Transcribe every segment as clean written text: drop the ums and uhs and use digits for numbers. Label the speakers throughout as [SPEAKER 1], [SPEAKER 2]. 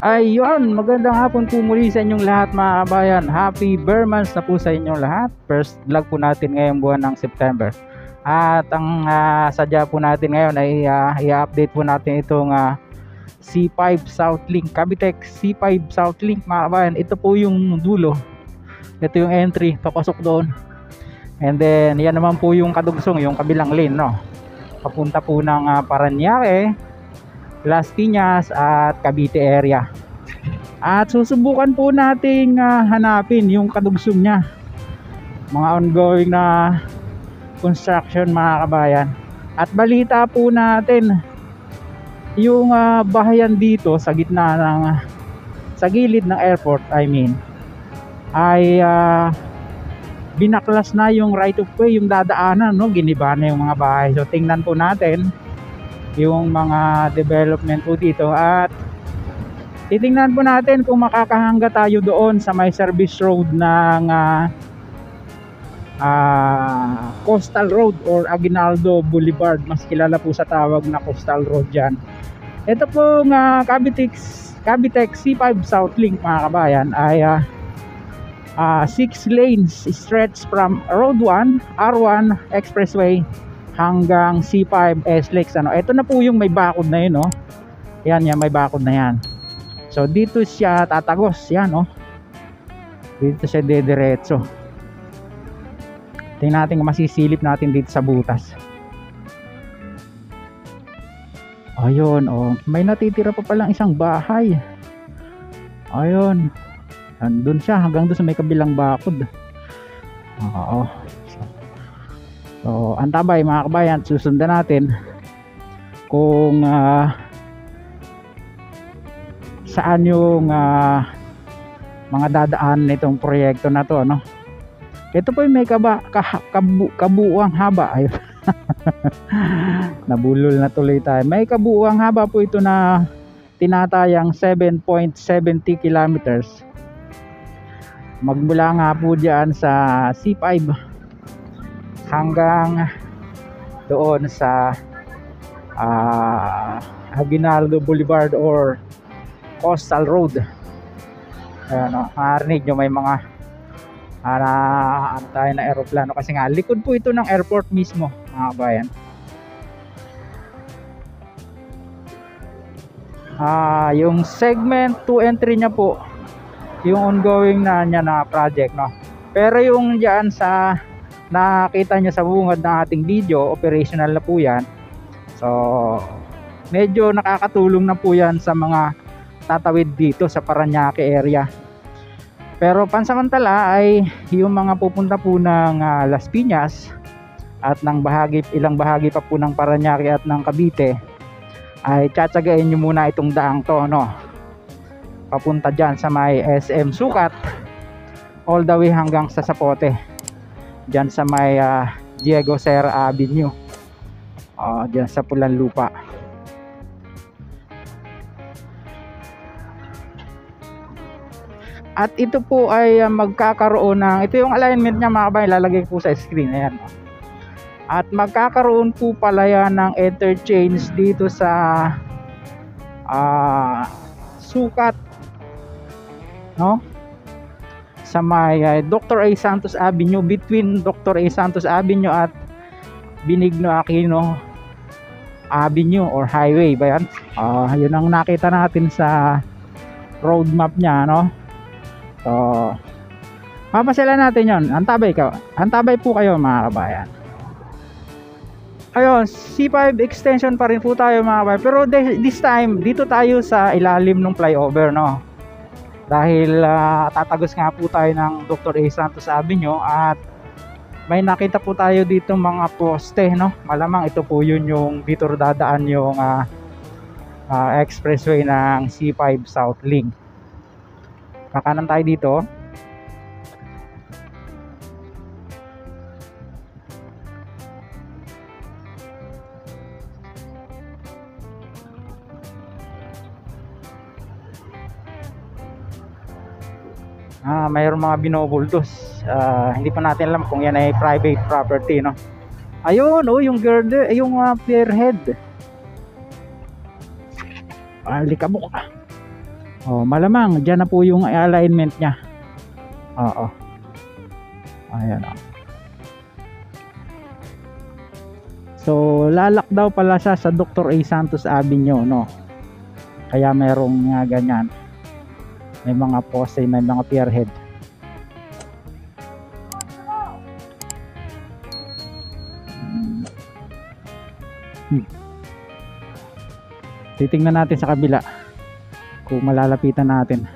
[SPEAKER 1] Ayun, magandang hapon po muli sa inyong lahat mga kabayan. Happy Bear Month na po sa inyong lahat. First vlog po natin ngayong buwan ng September. At ang sadya po natin ngayon ay i-update po natin itong C5 Southlink, Cavitec C5 Southlink mga kabayan. Ito po yung dulo. Ito yung entry, papasok doon. And then yan naman po yung kadugsong, yung kabilang lane, no. Papunta po ng Parañaque, Las Piñas at Cavite area. At susubukan po nating hanapin yung kadugsong niya. Mga ongoing na construction mga kabayan. At balita po natin yung bahayan dito sa gitna ng sa gilid ng airport, I mean, ay binaklas na yung right of way, yung dadaanan, no? Giniba na yung mga bahay. So tingnan po natin yung mga development po dito at titingnan po natin kung makakahangga tayo doon sa may service road ng Coastal Road or Aguinaldo Boulevard. Mas kilala po sa tawag na Coastal Road dyan. Ito po ng Cavitec C5 Southlink mga kabayan ay 6 lanes stretch from Road 1, R1 Expressway hanggang C5 SLEX. Ito na po yung may bakod na yun, no? Yan, may bakod na yan. So dito siya tatagos, yan, oh. Dito siya dediretso. Tingnan natin kung masisilip natin dito sa butas. Ayun, oh, may natitira pa palang isang bahay. Ayun. Andun siya hanggang doon sa may kabilang bakod. Oo. So, antabay mga kabayan, susundan natin kung saan yung mga dadaan nitong proyekto na to, ano. Ito po yung may kabuuang haba. Ayun. Nabulol na tuloy tayo. May kabuuang haba po ito na tinatayang 7.70 kilometers. Magmula nga po dyan sa C5 hanggang doon sa Aguinaldo Boulevard or Coastal Road. Ayan, marinig nyo may mga tayo na aeroplano kasi nga likod po ito ng airport mismo mga kabayan. Yung segment 2 entry nya po yung ongoing na niya na project, no. Pero yung diyan sa nakita nyo sa bungad ng ating video, operational na po yan. So medyo nakakatulong na po yan sa mga tatawid dito sa Parañaque area. Pero pansamantala ay yung mga pupunta po ng Las Piñas at ng ilang bahagi pa po ng Parañaque at ng Cavite ay tsatsagain nyo muna itong daang to, no. Papunta dyan sa may SM Sukat all the way hanggang sa Zapote, dyan sa may Diego Serra Avenue, dyan sa Pulang Lupa. At ito po ay magkakaroon ng, ito yung alignment niya mga kabayan, lalagay po sa screen, ayan. At magkakaroon po pala yan ng interchange dito sa Sukat, no, sa may Dr. A. Santos Avenue, between Dr. A. Santos Avenue at Benigno Aquino Avenue or highway ba yan? Yun ang nakita natin sa road map nya, no. So papasyalan natin yon. Antabay po kayo mga kabayan. Ayun, C5 extension pa rin po tayo mga kabayan, pero this time dito tayo sa ilalim ng flyover, no. Dahil tatagos nga po tayo ng Dr. A. Santos Avenue at may nakita po tayo dito mga poste, no. Malamang ito po yun yung dito dadaan yung expressway ng C5 Southlink. Kakanan tayo dito. Mayroong mga binobuldos. Hindi pa natin alam kung yan ay private property, no. Ayun, oh, yung girder, yung pierhead. Alikabok. Oh, malamang diyan na po yung alignment niya. Oo. Ayan oh. So, lalak daw pala siya sa Dr. A. Santos Avenue, no? Kaya merong ganyan. May mga poste, may mga pierhead. Titingnan natin sa kabila kung malalapitan natin.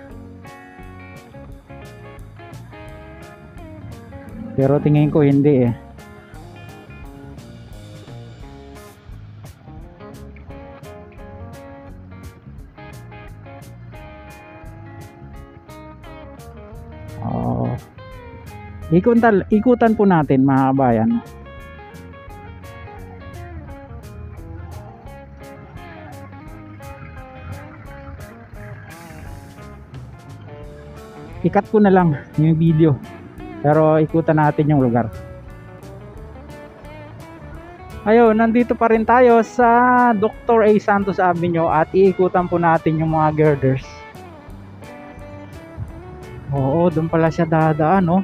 [SPEAKER 1] Pero tingin ko hindi eh. Oh. Ikutan po natin mga kabayan. Ikat ko na lang yung video, pero ikutan natin yung lugar. Ayun, nandito pa rin tayo sa Dr. A. Santos Avenue at iikutan po natin yung mga girders. Oo, doon pala siya dadaan, no?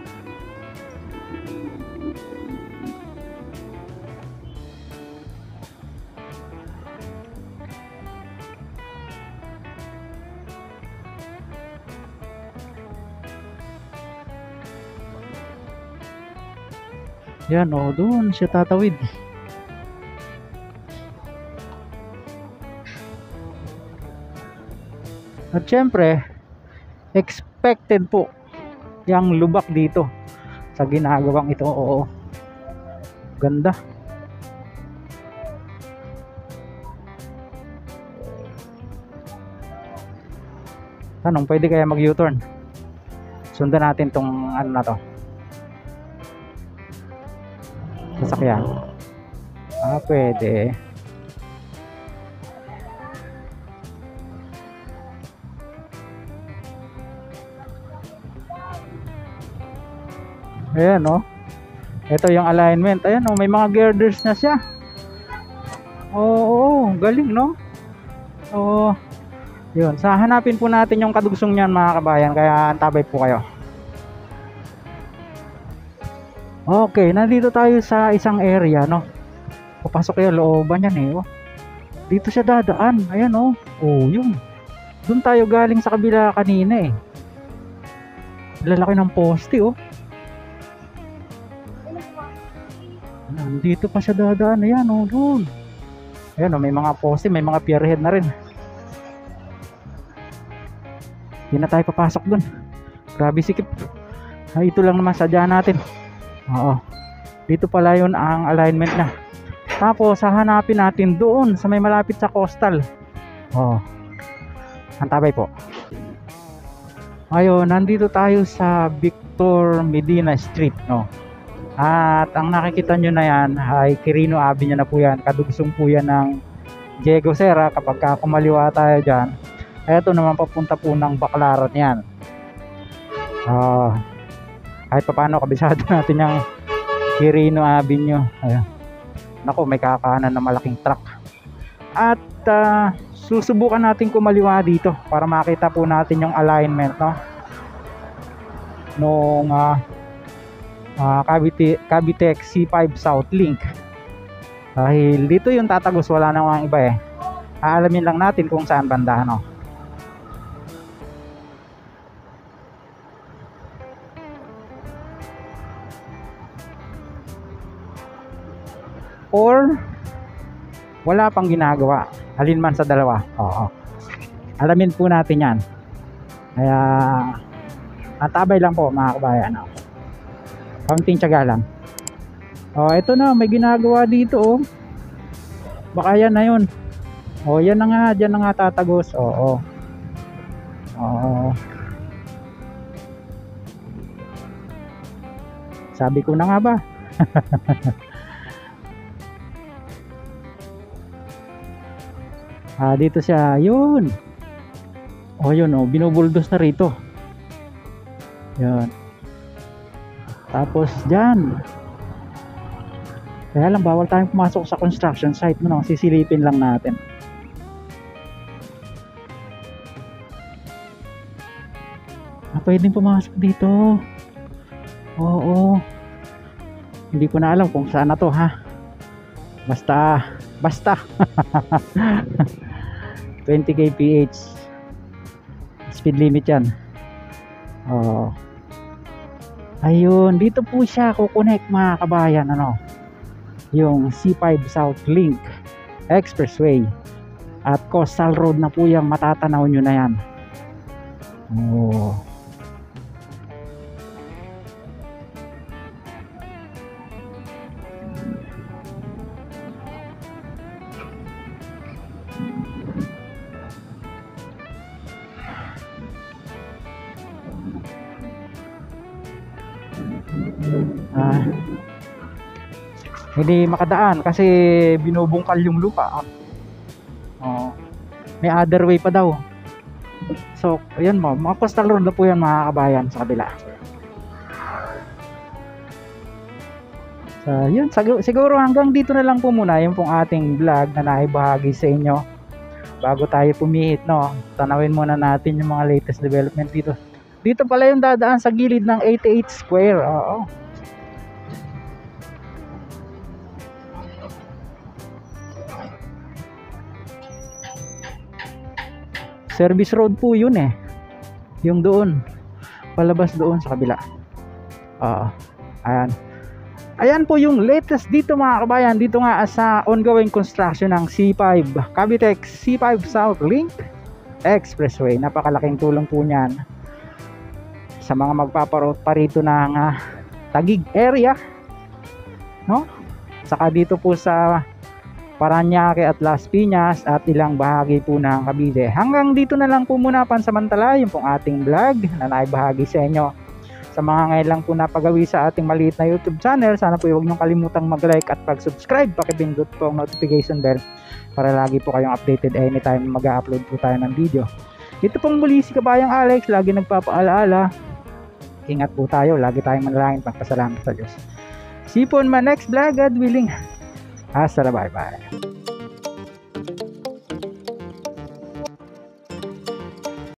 [SPEAKER 1] Yan, oh, doon siya tatawid. At syempre, expected po yung lubak dito sa ginagawang ito. Oo, ganda. Tanong, pwede kaya mag U-turn? Sundan natin tong ano na to, sasakyan. Pwede. Ayan, no? Ito yung alignment. Ayan, no? May mga girders na siya. Oo, galing, no? Oo. Yun. Sa hanapin po natin yung kadugsong niyan, mga kabayan. Kaya antabay po kayo. Okay, nandito tayo sa isang area, no? Papasok kayo, looban yan eh, oh. Dito siya dadaan. Ayan, oh. Oh, yun. Doon tayo galing sa kabila kanina eh. Lalaki ng poste, oh. Dito pa siya dadaan. Ayan, oh, doon. Ayan, oh, may mga poste, may mga pierhead na rin. Hindi na tayo papasok doon. Grabe sikip. Ay, ito lang naman sadya natin. Oo. Dito pala yun ang alignment na. Tapos hahanapin natin doon sa may malapit sa coastal. Oo. Antabay po. Ayun, nandito tayo sa Victor Medina Street, no. At ang nakikita nyo na yan ay Quirino Avenue na po yan. Kadugsong po yan ng Diego Serra. Kapag kumaliwa tayo dyan, eto naman papunta po ng Baclaran yan. Kahit paano kabisado natin yung Quirino Avenue. Ayan. Naku, may kakanan na malaking truck. At susubukan natin kumaliwa dito para makita po natin yung alignment, no, nung Cavite C5 South Link. Dahil dito yung tatagos, wala namang iba eh. Aalamin lang natin kung saan banda, no. Or wala pang ginagawa, alin man sa dalawa. Oo. Alamin po natin yan. Kaya antabay lang po, mga kabayan, no? Kaunting tiyaga lang. Ito na, may ginagawa dito, oh. Baka yan na yun. Yan na nga, dyan na nga tatagos. Oo. Sabi ko na nga ba? Dito siya, yun. Yun, oh, binubuldos na rito. Yun. Tapos dyan, kaya lang bawal tayong pumasok sa construction site, no? Sisilipin lang natin. pwedeng pumasok dito. Oo. Hindi ko na alam kung saan na to ha. Basta 20 kph speed limit yan. Oh. Ayun, dito po siya kukonek mga kabayan, ano, yung C5 South Link Expressway at Coastal Road na po yung matatanaw nyo na yan. Oh. Hindi makadaan kasi binubungkal yung lupa. Oh. May other way pa daw. So, ayan mo, mga coastal road na po yan mga kabayan sa kabila. So, yun, siguro hanggang dito na lang po muna yung pong ating vlog na naibahagi sa inyo. Bago tayo pumihit, no, tanawin muna natin yung mga latest development dito. Dito pala yung dadaan sa gilid ng 88 Square. Oo. Service road po yun eh. Yung doon. Palabas doon sa kabila. Ayan. Ayan po yung latest dito mga kabayan. Dito nga sa ongoing construction ng C5 Cavitex C5 South Link Expressway. Napakalaking tulong po niyan sa mga magpaparot pa rito ng Taguig area, no? Saka dito po sa Parañaque at Las Piñas at ilang bahagi po ng Cavite. Hanggang dito na lang po muna pansamantala yung pong ating vlog na naibahagi sa inyo. Sa mga ngayon lang po napagawi sa ating maliit na YouTube channel, sana po huwag niyong kalimutang mag-like at pag-subscribe. Pakipindot po ang notification bell para lagi po kayong updated anytime mag-upload po tayo ng video. Ito pong muli si Kabayang Alex, lagi nagpapaalaala. Ingat po tayo, lagi tayong manalangin, pagpasalamat sa Diyos. See you po in my next vlog, God willing. Hasta la, bye bye.